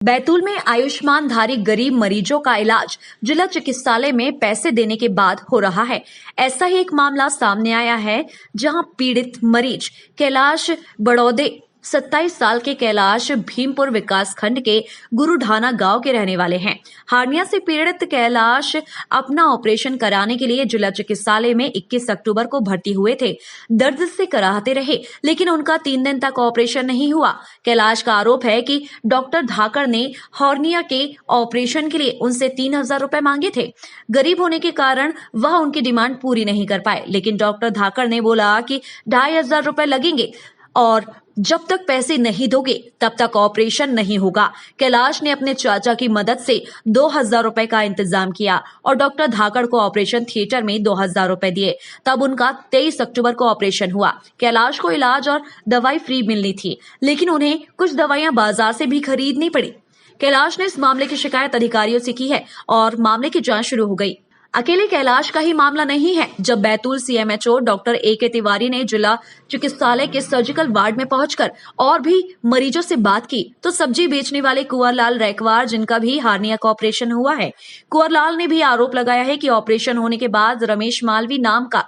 बैतूल में आयुष्मानधारी गरीब मरीजों का इलाज जिला चिकित्सालय में पैसे देने के बाद हो रहा है। ऐसा ही एक मामला सामने आया है, जहां पीड़ित मरीज कैलाश बड़ौदे 27 साल के कैलाश भीमपुर विकास खंड के गुरुढाना गांव के रहने वाले हैं। हार्निया से पीड़ित कैलाश अपना ऑपरेशन कराने के लिए जिला चिकित्सालय में 21 अक्टूबर को भर्ती हुए थे। दर्द से कराहते रहे, लेकिन उनका 3 दिन तक ऑपरेशन नहीं हुआ। कैलाश का आरोप है कि डॉक्टर धाकड़ ने हार्निया के ऑपरेशन के लिए उनसे 3,000 रुपए मांगे थे। गरीब होने के कारण वह उनकी डिमांड पूरी नहीं कर पाए, लेकिन डॉक्टर धाकड़ ने बोला कि 2,500 रुपए लगेंगे और जब तक पैसे नहीं दोगे तब तक ऑपरेशन नहीं होगा। कैलाश ने अपने चाचा की मदद से 2,000 रुपए का इंतजाम किया और डॉक्टर धाकड़ को ऑपरेशन थिएटर में 2,000 रुपए दिए। तब उनका 23 अक्टूबर को ऑपरेशन हुआ। कैलाश को इलाज और दवाई फ्री मिलनी थी, लेकिन उन्हें कुछ दवाइयां बाजार से भी खरीदनी पड़ी। कैलाश ने इस मामले की शिकायत अधिकारियों से की है और मामले की जांच शुरू हो गई। अकेले कैलाश का ही मामला नहीं है। जब Betul CMHO doctor A K. Tiwari ने जिला चिकित्सालय के सर्जिकल वार्ड में पहुंचकर और भी मरीजों से बात की, तो सब्जी बेचने वाले कुंवरलाल रैकवार, जिनका भी हार्निया का ऑपरेशन हुआ है, कुंवरलाल ने भी आरोप लगाया है कि ऑपरेशन होने के बाद रमेश मालवी नाम का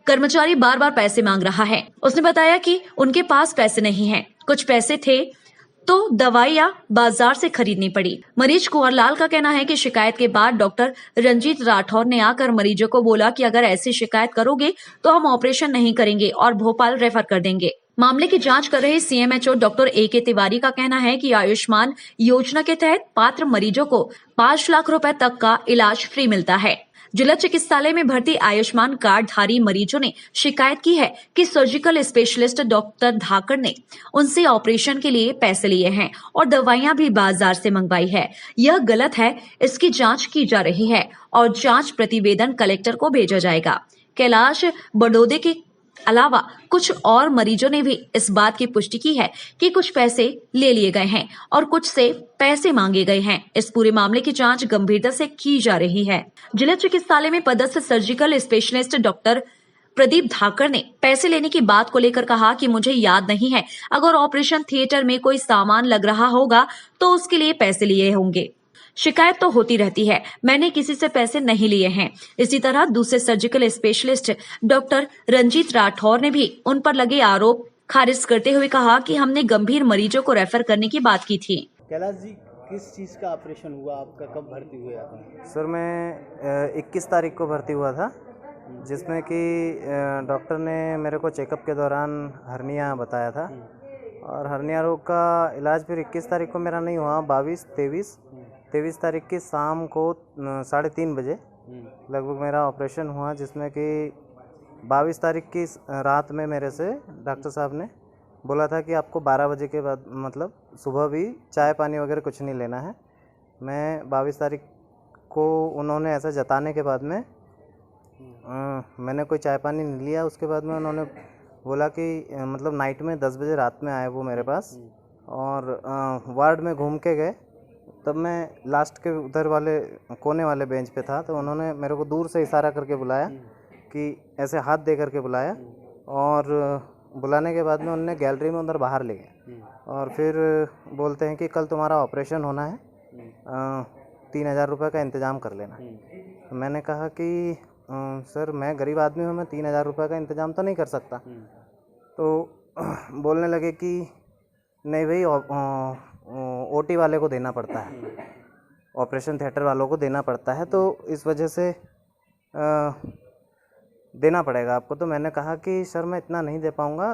कर्मचारी बार बार पैसे मांग रहा है। उसने बताया कि उनके पास पैसे नहीं है, कुछ पैसे थे तो दवाइयां बाजार से खरीदनी पड़ी। मरीज कुंवरलाल का कहना है कि शिकायत के बाद डॉक्टर रंजीत राठौर ने आकर मरीजों को बोला कि अगर ऐसी शिकायत करोगे तो हम ऑपरेशन नहीं करेंगे और भोपाल रेफर कर देंगे। मामले की जांच कर रहे सीएमएचओ डॉक्टर ए.के. तिवारी का कहना है कि आयुष्मान योजना के तहत पात्र मरीजों को 5 लाख रुपए तक का इलाज फ्री मिलता है। जिला चिकित्सालय में भर्ती आयुष्मान कार्ड धारी मरीजों ने शिकायत की है कि सर्जिकल स्पेशलिस्ट डॉक्टर धाकड़ ने उनसे ऑपरेशन के लिए पैसे लिए हैं और दवाइयां भी बाजार से मंगवाई है। यह गलत है, इसकी जांच की जा रही है और जांच प्रतिवेदन कलेक्टर को भेजा जाएगा। कैलाश बड़ौदे के अलावा कुछ और मरीजों ने भी इस बात की पुष्टि की है कि कुछ पैसे ले लिए गए हैं और कुछ से पैसे मांगे गए हैं। इस पूरे मामले की जांच गंभीरता से की जा रही है। जिला चिकित्सालय में पदस्थ सर्जिकल स्पेशलिस्ट डॉक्टर प्रदीप धाकड़ ने पैसे लेने की बात को लेकर कहा कि मुझे याद नहीं है, अगर ऑपरेशन थिएटर में कोई सामान लग रहा होगा तो उसके लिए पैसे लिए होंगे। शिकायत तो होती रहती है, मैंने किसी से पैसे नहीं लिए हैं। इसी तरह दूसरे surgical specialist doctor Ranjeet Rathore ने भी उन पर लगे आरोप खारिज करते हुए कहा कि हमने गंभीर मरीजों को रेफर करने की बात की थी। कैलाश जी, किस चीज़ का ऑपरेशन हुआ आपका, कब भर्ती हुए आप? सर मैं 21 तारीख को भर्ती हुआ था, जिसमें कि डॉक्टर ने मेरे को चेकअप के दौरान हर्निया बताया था और हर्निया रोग का इलाज फिर 21 तारीख को मेरा नहीं हुआ। 23 तारीख की शाम को 3:30 बजे लगभग मेरा ऑपरेशन हुआ, जिसमें कि 22 तारीख की रात में मेरे से डॉक्टर साहब ने बोला था कि आपको 12 बजे के बाद मतलब सुबह भी चाय पानी वगैरह कुछ नहीं लेना है। मैं 22 तारीख को उन्होंने ऐसा जताने के बाद में मैंने कोई चाय पानी नहीं लिया। उसके बाद में उन्होंने बोला कि मतलब नाइट में 10 बजे रात में आए वो मेरे पास और वार्ड में घूम के गए। तब मैं लास्ट के उधर वाले कोने वाले बेंच पे था, तो उन्होंने मेरे को दूर से इशारा करके बुलाया कि ऐसे हाथ दे करके बुलाया और बुलाने के बाद में उन्होंने गैलरी में अंदर बाहर ले गए और फिर बोलते हैं कि कल तुम्हारा ऑपरेशन होना है, 3,000 रुपये का इंतज़ाम कर लेना। तो मैंने कहा कि सर मैं गरीब आदमी हूँ, मैं 3,000 रुपये का इंतज़ाम तो नहीं कर सकता। तो बोलने लगे कि नहीं भाई, ओटी वाले को देना पड़ता है, ऑपरेशन थिएटर वालों को देना पड़ता है, तो इस वजह से देना पड़ेगा आपको। तो मैंने कहा कि सर मैं इतना नहीं दे पाऊँगा,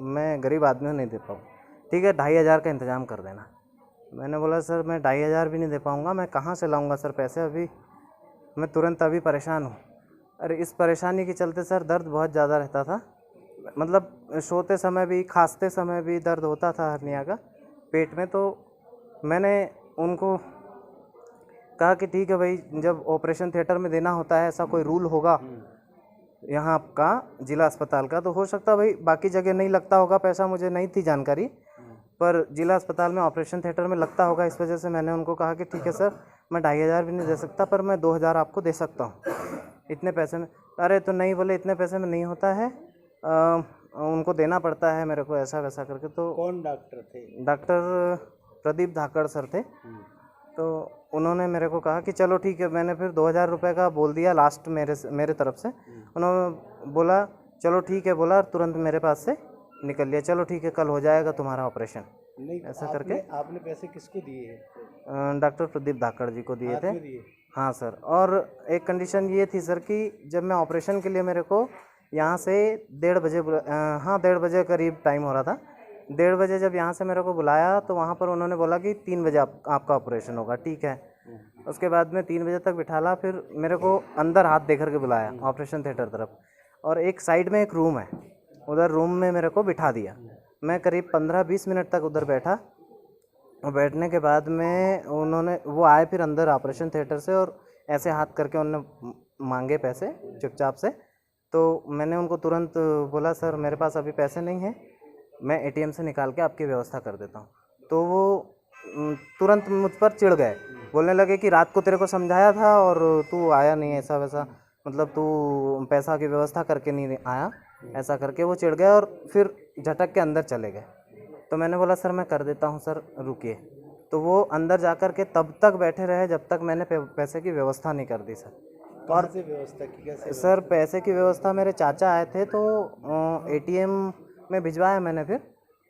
मैं गरीब आदमी हूँ, नहीं दे पाऊँ। ठीक है, 2,500 का इंतज़ाम कर देना। मैंने बोला सर मैं 2,500 भी नहीं दे पाऊँगा, मैं कहाँ से लाऊँगा सर पैसे, अभी मैं तुरंत अभी परेशान हूँ। अरे इस परेशानी के चलते सर दर्द बहुत ज़्यादा रहता था, मतलब सोते समय भी खांसते समय भी दर्द होता था हर्निया का पेट में। तो मैंने उनको कहा कि ठीक है भाई, जब ऑपरेशन थिएटर में देना होता है, ऐसा कोई रूल होगा यहाँ आपका जिला अस्पताल का, तो हो सकता भाई बाकी जगह नहीं लगता होगा पैसा, मुझे नहीं थी जानकारी, पर जिला अस्पताल में ऑपरेशन थिएटर में लगता होगा। इस वजह से मैंने उनको कहा कि ठीक है सर मैं 2,500 भी नहीं दे सकता, पर मैं 2,000 आपको दे सकता हूँ, इतने पैसे में। अरे तो नहीं, बोले इतने पैसे में नहीं होता है, उनको देना पड़ता है मेरे को, ऐसा वैसा करके। तो कौन डॉक्टर थे? डॉक्टर प्रदीप धाकड़ सर थे। तो उन्होंने मेरे को कहा कि चलो ठीक है, मैंने फिर 2000 रुपये का बोल दिया लास्ट मेरे तरफ से। उन्होंने बोला चलो ठीक है, बोला तुरंत मेरे पास से निकल लिया, चलो ठीक है कल हो जाएगा तुम्हारा ऑपरेशन। नहीं, ऐसा करके आपने पैसे किसको दिए हैं? डॉक्टर प्रदीप धाकड़ जी को दिए हाथ थे। में दिए? हाँ सर, और एक कंडीशन ये थी सर कि जब मैं ऑपरेशन के लिए मेरे को यहाँ से 1:30 बजे करीब टाइम हो रहा था। 1:30 बजे जब यहाँ से मेरे को बुलाया तो वहाँ पर उन्होंने बोला कि 3 बजे आपका ऑपरेशन होगा। ठीक है, उसके बाद में 3 बजे तक बिठाला, फिर मेरे को अंदर हाथ दे करके बुलाया ऑपरेशन थिएटर तरफ, और एक साइड में एक रूम है, उधर रूम में मेरे को बिठा दिया। मैं करीब 15-20 मिनट तक उधर बैठा, और बैठने के बाद में वो आए फिर अंदर ऑपरेशन थिएटर से, और ऐसे हाथ करके उन्होंने मांगे पैसे चुपचाप से। तो मैंने उनको तुरंत बोला सर मेरे पास अभी पैसे नहीं हैं, मैं एटीएम से निकाल के आपकी व्यवस्था कर देता हूँ। तो वो तुरंत मुझ पर चिढ़ गए, बोलने लगे कि रात को तेरे को समझाया था और तू आया नहीं, ऐसा वैसा, मतलब तू पैसा की व्यवस्था करके नहीं आया, ऐसा करके वो चिढ़ गए और फिर झटक के अंदर चले गए। तो मैंने बोला सर मैं कर देता हूँ सर, रुकिए। तो वो अंदर जाकर के तब तक बैठे रहे जब तक मैंने पैसे की व्यवस्था नहीं कर दी सर। कहाँ से व्यवस्था की? कैसे? सर पैसे की व्यवस्था मेरे चाचा आए थे, तो एटीएम में भिजवाया मैंने फिर,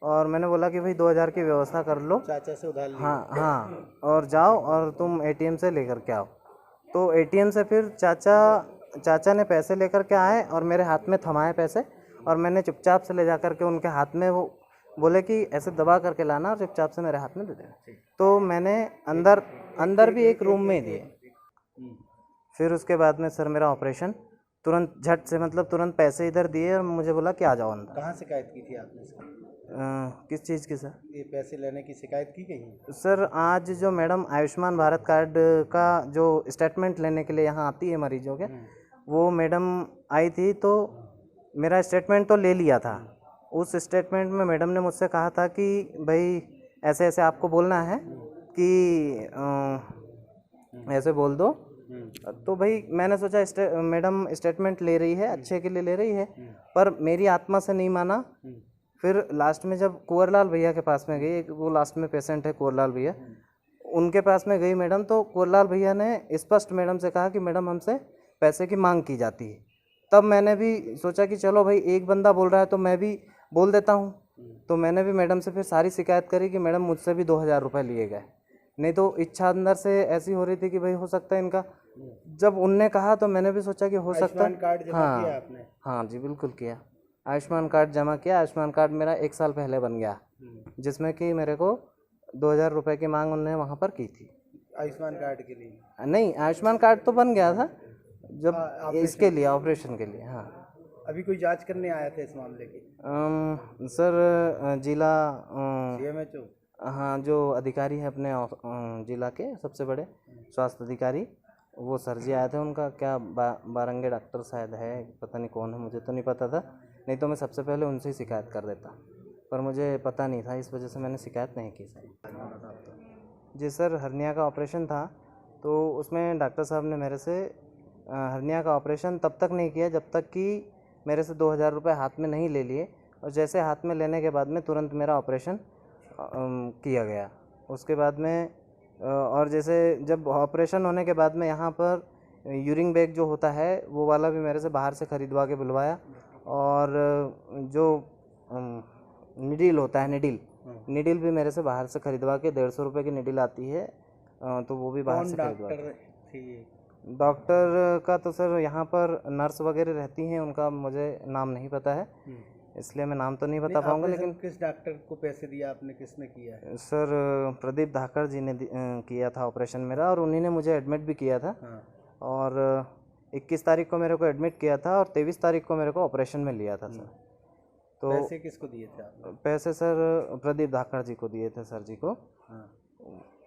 और मैंने बोला कि भाई 2000 की व्यवस्था कर लो। चाचा से उधार लिया? हाँ, और जाओ और तुम एटीएम से लेकर के आओ। तो एटीएम से फिर चाचा ने पैसे लेकर के आए और मेरे हाथ में थमाए पैसे, और मैंने चुपचाप से ले जा कर के उनके हाथ में, वो बोले कि ऐसे दबा करके लाना और चुपचाप से मेरे हाथ में दे देना। तो मैंने अंदर भी एक रूम में दिए। फिर उसके बाद में सर मेरा ऑपरेशन तुरंत झट से, मतलब तुरंत पैसे इधर दिए और मुझे बोला कि आ जाओ अंदर। कहाँ शिकायत की थी आपने सर? किस चीज़ की सर? ये पैसे लेने की शिकायत की कहीं? सर आज जो मैडम आयुष्मान भारत कार्ड का जो स्टेटमेंट लेने के लिए यहाँ आती है मरीजों के, वो मैडम आई थी, तो मेरा स्टेटमेंट तो ले लिया था। उस स्टेटमेंट में मैडम ने मुझसे कहा था कि भाई ऐसे ऐसे आपको बोलना है कि ऐसे बोल दो। तो भाई मैंने सोचा मैडम स्टेटमेंट ले रही है, अच्छे के लिए ले रही है, पर मेरी आत्मा से नहीं माना। फिर लास्ट में जब कुंवरलाल भैया के पास में गई, वो लास्ट में पेशेंट है कुंवरलाल भैया, उनके पास में गई मैडम, तो कुंवरलाल भैया ने स्पष्ट मैडम से कहा कि मैडम हमसे पैसे की मांग की जाती है। तब मैंने भी सोचा कि चलो भाई एक बंदा बोल रहा है तो मैं भी बोल देता हूँ। तो मैंने भी मैडम से फिर सारी शिकायत करी कि मैडम मुझसे भी 2000 रुपये लिए गए। नहीं तो इच्छा अंदर से ऐसी हो रही थी कि भाई हो सकता है इनका, जब उनने कहा तो मैंने भी सोचा कि हो सकता है। कार्ड जमा किया आपने? हाँ जी बिल्कुल किया, आयुष्मान कार्ड जमा किया। आयुष्मान कार्ड मेरा 1 साल पहले बन गया, जिसमें कि मेरे को 2000 रुपये की मांग उन्होंने वहाँ पर की थी। आयुष्मान कार्ड के लिए? नहीं, आयुष्मान कार्ड तो बन गया था जब इसके लिए, ऑपरेशन के लिए। हाँ। अभी कोई जांच करने आया था इस मामले की? सर जिला CMHO? हाँ, जो अधिकारी है अपने जिला के सबसे बड़े स्वास्थ्य अधिकारी, वो सर जी आए थे। उनका क्या बारंगे डॉक्टर शायद है, पता नहीं कौन है, मुझे तो नहीं पता था। नहीं तो मैं सबसे पहले उनसे ही शिकायत कर देता, पर मुझे पता नहीं था, इस वजह से मैंने शिकायत नहीं की सर। जी सर, हर्निया का ऑपरेशन था, तो उसमें डॉक्टर साहब ने मेरे से हर्निया का ऑपरेशन तब तक नहीं किया जब तक कि मेरे से 2000 रुपये हाथ में नहीं ले लिए, और जैसे हाथ में लेने के बाद में तुरंत मेरा ऑपरेशन किया गया। उसके बाद में और जैसे जब ऑपरेशन होने के बाद में यहाँ पर यूरिन बैग जो होता है वो वाला भी मेरे से बाहर से ख़रीदवा के बुलवाया, और जो निडिल होता है, निडिल भी मेरे से बाहर से ख़रीदवा के 150 रुपये की निडिल आती है, तो वो भी बाहर से खरीदवा। डॉक्टर का तो सर यहाँ पर नर्स वगैरह रहती हैं, उनका मुझे नाम नहीं पता है, इसलिए मैं नाम तो नहीं बता पाऊँगा। लेकिन किस डॉक्टर को पैसे दिया आपने, किसने किया है? सर प्रदीप धाकड़ जी ने किया था ऑपरेशन मेरा, और उन्हीं ने मुझे एडमिट भी किया था। और 21 तारीख को मेरे को एडमिट किया था और 23 तारीख को मेरे को ऑपरेशन में लिया था सर। तो पैसे किसको दिए थे आपने? पैसे सर प्रदीप धाकड़ जी को दिए थे, सर जी को।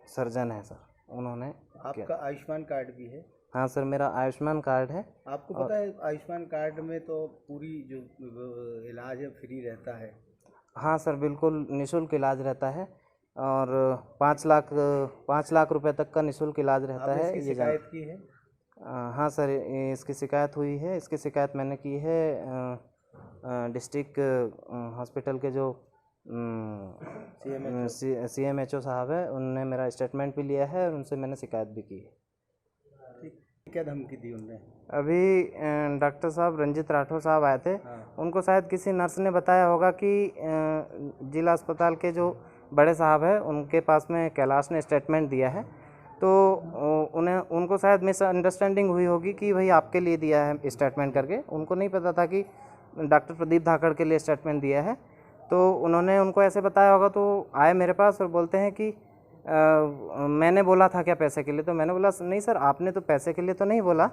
सर्जन है सर, उन्होंने। आपका आयुष्मान कार्ड भी है? हाँ सर, मेरा आयुष्मान कार्ड है। आपको पता है आयुष्मान कार्ड में तो पूरी जो इलाज है फ्री रहता है? हाँ सर, बिल्कुल निःशुल्क इलाज रहता है, और 5 लाख रुपए तक का निःशुल्क इलाज रहता है। ये शिकायत की है? हाँ सर, इसकी शिकायत हुई है। इसकी शिकायत मैंने की है डिस्ट्रिक्ट हॉस्पिटल के जो CMHO साहब है, उन्होंने मेरा स्टेटमेंट भी लिया है और उनसे मैंने शिकायत भी की है। क्या धमकी दी उनने? अभी डॉक्टर साहब रंजित राठौर साहब आए थे। हाँ। उनको शायद किसी नर्स ने बताया होगा कि जिला अस्पताल के जो बड़े साहब हैं उनके पास में कैलाश ने स्टेटमेंट दिया है, तो उनको शायद मिसअंडरस्टैंडिंग हुई होगी कि भाई आपके लिए दिया है स्टेटमेंट करके। उनको नहीं पता था कि डॉक्टर प्रदीप धाकड़ के लिए स्टेटमेंट दिया है, तो उन्होंने उनको ऐसे बताया होगा। तो आए मेरे पास और बोलते हैं कि मैंने बोला था क्या पैसे के लिए? तो मैंने बोला नहीं सर, आपने तो पैसे के लिए तो नहीं बोला।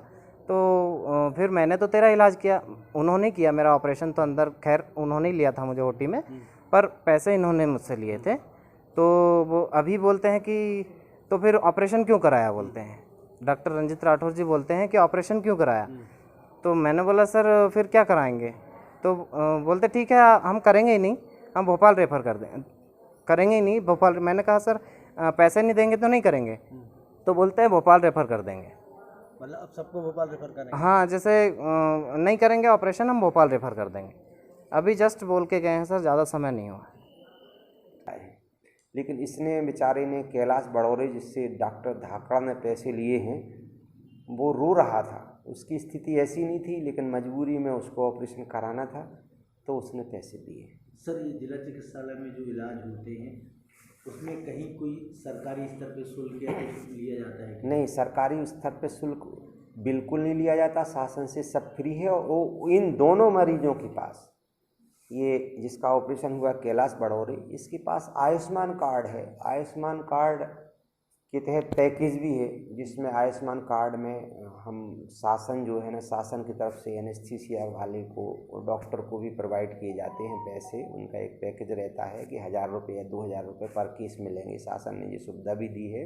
तो फिर मैंने तो तेरा इलाज किया, उन्होंने किया मेरा ऑपरेशन तो अंदर, खैर उन्होंने ही लिया था मुझे ओटी में, पर पैसे इन्होंने मुझसे लिए थे। तो वो अभी बोलते हैं कि तो फिर ऑपरेशन क्यों कराया, बोलते हैं डॉक्टर रंजित राठौर जी बोलते हैं कि ऑपरेशन क्यों कराया। तो मैंने बोला सर फिर क्या कराएंगे? तो बोलते ठीक है हम करेंगे ही नहीं, हम भोपाल रेफ़र कर दें, करेंगे ही नहीं भोपाल। मैंने कहा सर पैसे नहीं देंगे तो नहीं करेंगे, तो बोलते हैं भोपाल रेफ़र कर देंगे। मतलब अब सबको भोपाल रेफर करेंगे? हाँ, जैसे नहीं करेंगे ऑपरेशन, हम भोपाल रेफ़र कर देंगे। अभी जस्ट बोल के गए हैं सर, ज़्यादा समय नहीं हुआ। लेकिन इसने बेचारे ने कैलाश बड़ौरे जिससे डॉक्टर धाकड़ ने पैसे लिए हैं, वो रो रहा था। उसकी स्थिति ऐसी नहीं थी, लेकिन मजबूरी में उसको ऑपरेशन कराना था तो उसने पैसे दिए। सर ये जिला चिकित्सालय में जो इलाज होते हैं उसमें कहीं कोई सरकारी स्तर पे शुल्क या कुछ लिया जाता है? नहीं, सरकारी स्तर पे शुल्क बिल्कुल नहीं लिया जाता, शासन से सब फ्री है। और वो इन दोनों मरीजों के पास, ये जिसका ऑपरेशन हुआ कैलाश बड़ौरे, इसके पास आयुष्मान कार्ड है। आयुष्मान कार्ड के तहत पैकेज भी है, जिसमें आयुष्मान कार्ड में हम शासन जो है ना, शासन की तरफ से एनेस्थीसिया वाले को और डॉक्टर को भी प्रोवाइड किए जाते हैं पैसे। उनका एक पैकेज रहता है कि 1000 रुपये या 2000 रुपये पर केस मिलेंगे। शासन ने ये सुविधा भी दी है,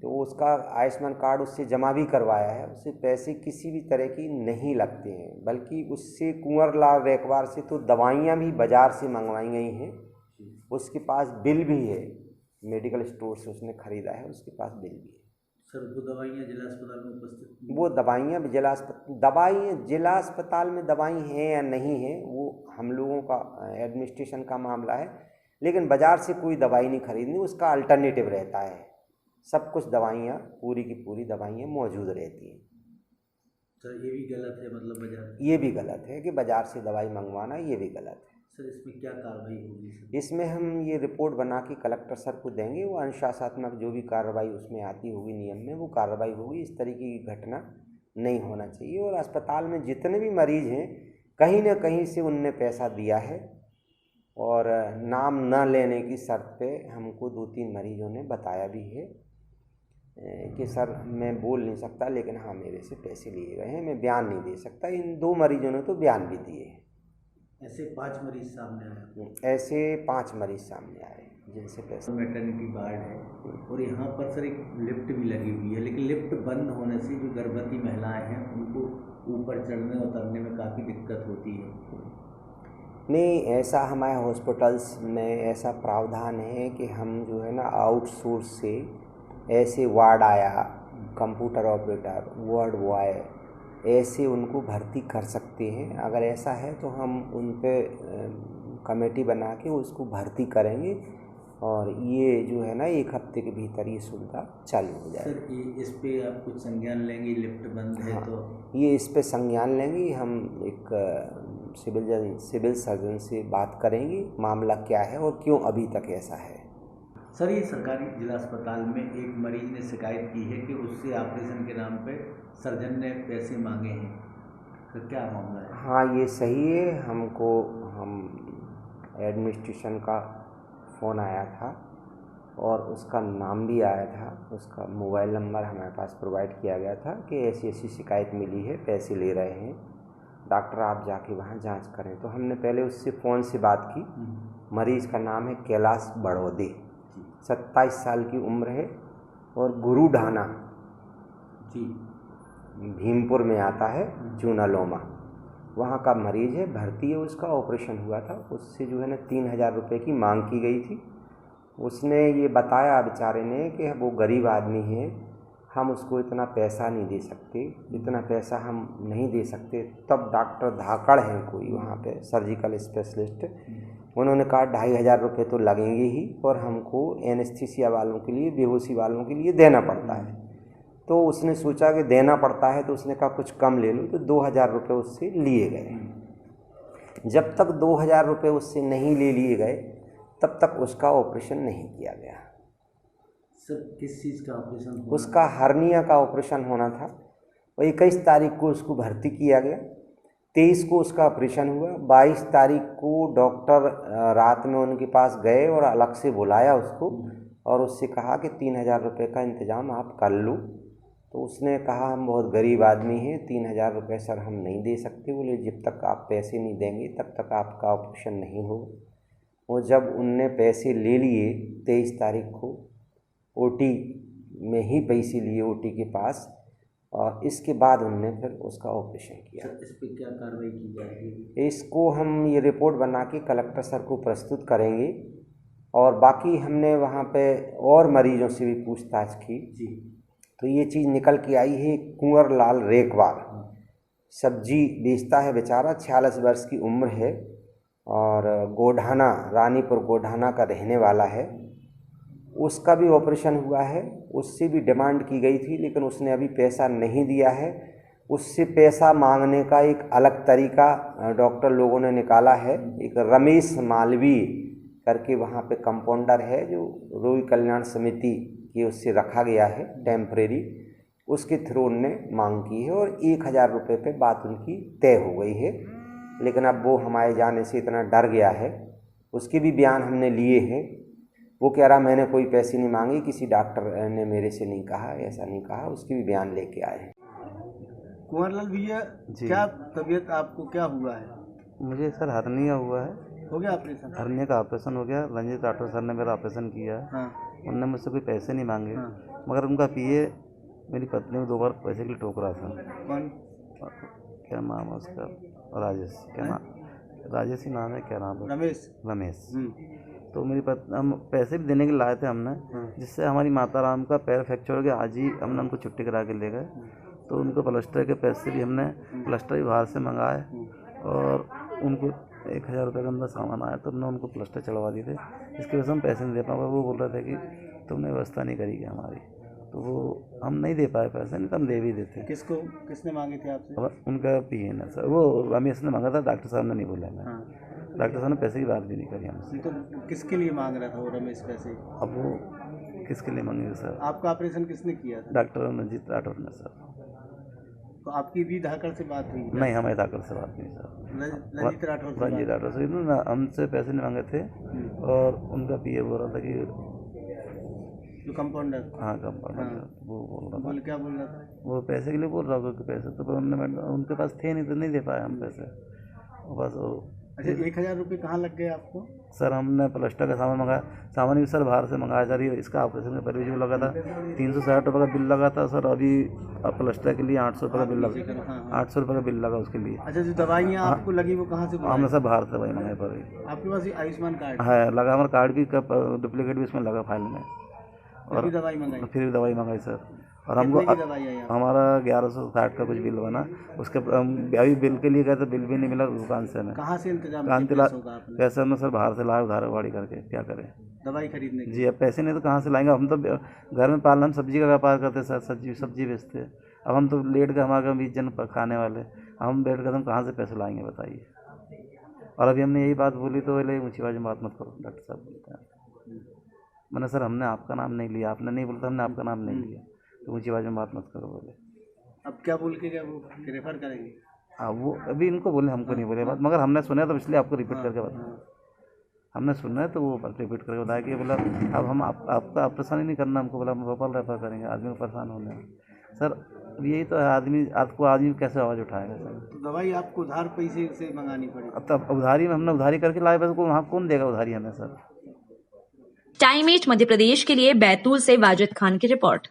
तो उसका आयुष्मान कार्ड उससे जमा भी करवाया है। उससे पैसे किसी भी तरह की नहीं लगते हैं, बल्कि उससे कुंवरलाल रैकवार से तो दवाइयाँ भी बाज़ार से मंगवाई गई हैं। उसके पास बिल भी है, मेडिकल स्टोर से उसने ख़रीदा है, उसके पास बिल भी है। सर वो दवाइयाँ जिला अस्पताल में उपस्थित? वो दवाइयाँ भी जिला अस्पताल में दवाई हैं या नहीं है, वो हम लोगों का एडमिनिस्ट्रेशन का मामला है। लेकिन बाज़ार से कोई दवाई नहीं खरीदनी, उसका अल्टरनेटिव रहता है। सब कुछ दवाइयाँ, पूरी की पूरी दवाइयाँ मौजूद रहती हैं। सर ये भी गलत है, मतलब बाजार? ये भी गलत है कि बाज़ार से दवाई मंगवाना, ये भी गलत है। सर इसमें क्या कार्रवाई होगी सर? इसमें हम ये रिपोर्ट बना के कलेक्टर सर को देंगे। वो अनुशासनात्मक जो भी कार्रवाई उसमें आती होगी नियम में, वो कार्रवाई होगी। इस तरीके की घटना नहीं होना चाहिए। और अस्पताल में जितने भी मरीज़ हैं, कहीं ना कहीं से उनने पैसा दिया है, और नाम न लेने की शर्त पे हमको 2-3 मरीजों ने बताया भी है कि सर मैं बोल नहीं सकता, लेकिन हाँ मेरे से पैसे लिए गए हैं, मैं बयान नहीं दे सकता। इन 2 मरीजों ने तो बयान भी दिए हैं। ऐसे 5 मरीज सामने आए? ऐसे 5 मरीज सामने आए जिनसे पैसे। मैटरनिटी वार्ड है और यहाँ पर सर एक लिफ्ट भी लगी हुई है, लेकिन लिफ्ट बंद होने से जो गर्भवती महिलाएं हैं उनको ऊपर चढ़ने उतरने में काफ़ी दिक्कत होती है। नहीं, ऐसा हमारे हॉस्पिटल्स में ऐसा प्रावधान है कि हम जो है ना आउटसोर्स से ऐसे वार्ड आया, कंप्यूटर ऑपरेटर, वार्ड बॉय, ऐसे उनको भर्ती कर सकते हैं। अगर ऐसा है तो हम उन पे कमेटी बना के उसको भर्ती करेंगे, और ये जो है ना 1 हफ्ते के भीतर ये सुविधा चालू हो जाएगी। सर इस पे आप कुछ संज्ञान लेंगे? लिफ्ट बंद है? हाँ, तो ये इस पे संज्ञान लेंगे। हम एक सिविल सर्जन से बात करेंगे, मामला क्या है और क्यों अभी तक ऐसा है। सर ये सरकारी जिला अस्पताल में एक मरीज ने शिकायत की है कि उससे ऑपरेशन के नाम पे सर्जन ने पैसे मांगे हैं, तो क्या मामला है? हाँ ये सही है। हम एडमिनिस्ट्रेशन का फ़ोन आया था और उसका नाम भी आया था, उसका मोबाइल नंबर हमारे पास प्रोवाइड किया गया था कि ऐसी ऐसी शिकायत मिली है, पैसे ले रहे हैं, डॉक्टर आप जाके वहाँ जांच करें। तो हमने पहले उससे फ़ोन से बात की। मरीज़ का नाम है कैलाश बड़ौरे, 27 साल की उम्र है, और गुरु ढाना जी भीमपुर में आता है, चूनालोमा, वहाँ का मरीज़ है, भर्ती है। उसका ऑपरेशन हुआ था, उससे जो है ना 3000 रुपये की मांग की गई थी। उसने ये बताया बेचारे ने कि वो गरीब आदमी है, हम उसको इतना पैसा नहीं दे सकते, इतना पैसा हम नहीं दे सकते। तब डॉक्टर धाकड़ हैं कोई वहाँ पे सर्जिकल स्पेशलिस्ट, उन्होंने कहा 2500 रुपये तो लगेंगे ही और हमको एनेस्थीसिया वालों के लिए, बेहोशी वालों के लिए देना पड़ता है। तो उसने सोचा कि देना पड़ता है तो उसने कहा कुछ कम ले लो, तो 2000 रुपये उससे लिए गए। जब तक 2000 रुपये उससे नहीं ले लिए गए तब तक उसका ऑपरेशन नहीं किया गया। सर किस चीज़ का ऑपरेशन? उसका हर्निया का ऑपरेशन होना था और 21 तारीख को उसको भर्ती किया गया। 23 को उसका ऑपरेशन हुआ। 22 तारीख को डॉक्टर रात में उनके पास गए और अलग से बुलाया उसको और उससे कहा कि 3000 रुपये का इंतज़ाम आप कर लो। तो उसने कहा हम बहुत गरीब आदमी हैं, 3000 रुपये सर हम नहीं दे सकते। बोले जब तक आप पैसे नहीं देंगे तब तक आपका ऑपरेशन नहीं होगा। और जब उनने पैसे ले लिए 23 तारीख को ओटी में ही पैसे लिए ओटी के पास, और इसके बाद उनने फिर उसका ऑपरेशन किया। इस पर क्या कार्रवाई की जाएगी? इसको हम ये रिपोर्ट बना के कलेक्टर सर को प्रस्तुत करेंगे और बाकी हमने वहाँ पे और मरीजों से भी पूछताछ की जी। तो ये चीज़ निकल के आई है। कुंवर लाल रेकवार सब्जी बेचता है बेचारा, 46 वर्ष की उम्र है और गोढ़ाना, रानीपुर गोढ़ाना का रहने वाला है। उसका भी ऑपरेशन हुआ है, उससे भी डिमांड की गई थी लेकिन उसने अभी पैसा नहीं दिया है। उससे पैसा मांगने का एक अलग तरीका डॉक्टर लोगों ने निकाला है। एक रमेश मालवीय करके वहाँ पे कंपाउंडर है जो रोगी कल्याण समिति की उससे रखा गया है टेम्परेरी, उसके थ्रू उनने मांग की है और 1000 रुपये पे बात उनकी तय हो गई है। लेकिन अब वो हमारे जाने से इतना डर गया है। उसके भी बयान हमने लिए हैं। वो कह रहा मैंने कोई पैसे नहीं मांगे, किसी डॉक्टर ने मेरे से नहीं कहा, ऐसा नहीं कहा। उसके भी बयान लेके आए हैं। कुंवरलाल भैया क्या तबीयत आपको क्या हुआ है? मुझे सर हर्निया हुआ है। हो गया ऑपरेशन? हर्निया का ऑपरेशन हो गया। रंजीत राठौर सर ने मेरा ऑपरेशन किया है। हाँ। उन्होंने मुझसे कोई पैसे नहीं मांगे। हाँ। मगर उनका पीए मेरी पत्नी को 2 बार पैसे के लिए टोक रहा था। कौन? क्या नाम है उसका? राजेश। क्या नाम? राजेश ही नाम है। क्या नाम है? रमेश। तो मेरी पत्नी, हम पैसे भी देने के लिए लाए थे हमने, जिससे हमारी माता राम का पैर फ्रैक्चर हो गया। आज ही हमने उनको छुट्टी करा के ले गए। तो उनको प्लास्टर के पैसे भी हमने प्लास्टर भी बाहर से मंगाए और उनको 1000 रुपये का अंदर सामान आया तो हमने उनको प्लास्टर चढ़वा दिए थे। इसकी वजह से हम पैसे नहीं दे पाए। वो बोल रहे थे कि तुमने व्यवस्था नहीं करी है हमारी, तो वो हम नहीं दे पाए पैसे, नहीं तो हम दे भी देते। किसने मांगे थे आपसे? उनका पीए ने सर, वो रमेश ने मांगा था, डॉक्टर साहब ने नहीं बोला। मैं डॉक्टर साहब ने पैसे की बात भी नहीं करी हमसे। तो किसके लिए मांग रहा था वो रमेश पैसे? अब वो किसके लिए मांगेंगे सर? आपका ऑपरेशन किसने किया था? डॉक्टर रंजीत राठौर ने सर। तो आपकी भी धाकड़ से बात हुई? नहीं, हमारे धाकड़ से बात नहीं सर। रंजीत राठौर से ना हमसे पैसे नहीं मांगे थे और उनका पीए बोल रहा था कि जो कंपाउंडर? हाँ, कंपाउंडर। वो बोल रहा था। क्या बोल रहा था? वो पैसे के लिए बोल रहा था कि पैसे तो उनके पास थे नहीं तो नहीं दे पाए हम पैसे। बस वो अच्छा, 1000 रुपये कहाँ लग गए आपको? सर हमने प्लास्टर का सामान मंगाया, सामान भी सर बाहर से मंगाया जा रही है। इसका ऑपरेशन का पहले जो लगा था 360 रुपये का बिल लगा था सर। अभी प्लास्टर के लिए 800 रुपये का बिल लगा, 800 रुपये का बिल लगा उसके लिए। अच्छा, जो दवाइयाँ आपको लगी वो कहाँ से? हमने सब बाहर से दवाई मंगाई पड़ी। आपके पास आयुष्मान कार्ड है? लगा, हमारा कार्ड भी डुप्लीकेट भी इसमें लगा फाइल में। और दवाई मंगाई? फिर दवाई मंगाई सर। और हमको हमारा 1160 का कुछ बिल बना। उसके अभी बिल के लिए गए तो बिल भी नहीं मिला दुकान से हमें। कहाँ से इंतजाम? पैसे हमने सर बाहर से लाए उधार बाड़ी करके। क्या करें दवाई खरीदने के? जी, अब पैसे नहीं तो कहाँ से लाएंगे? हम तो घर में पालना, हम सब्जी का व्यापार करते सर, सब्जी बेचते। अब हम तो लेट के, हमारे 20 जन खाने वाले, हम बैठ कर हम कहाँ से पैसे लाएंगे बताइए। और अभी हमने यही बात बोली तो बोले ऊँची आवाज़ में बात मत करो, डॉक्टर साहब बोलते हैं। मैंने सर हमने आपका नाम नहीं लिया, आपने नहीं बोलता, हमने आपका नाम नहीं लिया, तो ऊँची आवाज़ में बात मत करो बोले। अब क्या बोल के क्या वो रेफर करेंगे? हाँ, वो अभी इनको बोले, हमको नहीं बोले बात, मगर हमने सुना तो इसलिए आपको रिपीट करके बताया। हमने सुना है तो वो रिपीट करके बताया कि बोला अब हम आपका परेशानी नहीं करना हमको, बोला हम भोपाल रेफर करेंगे, आदमी को परेशान होने में। सर यही तो है, आदमी कैसे आवाज़ उठाएगा सर? तो दवाई आपको उधार पैसे से मंगानी पड़ेगी? अब तब उधारी में हमने उधारी करके लाए, बस वहाँ कौन देगा उधारी हमें सर? टाइम 8 मध्य प्रदेश के लिए बैतूल से वाजिद खान की रिपोर्ट।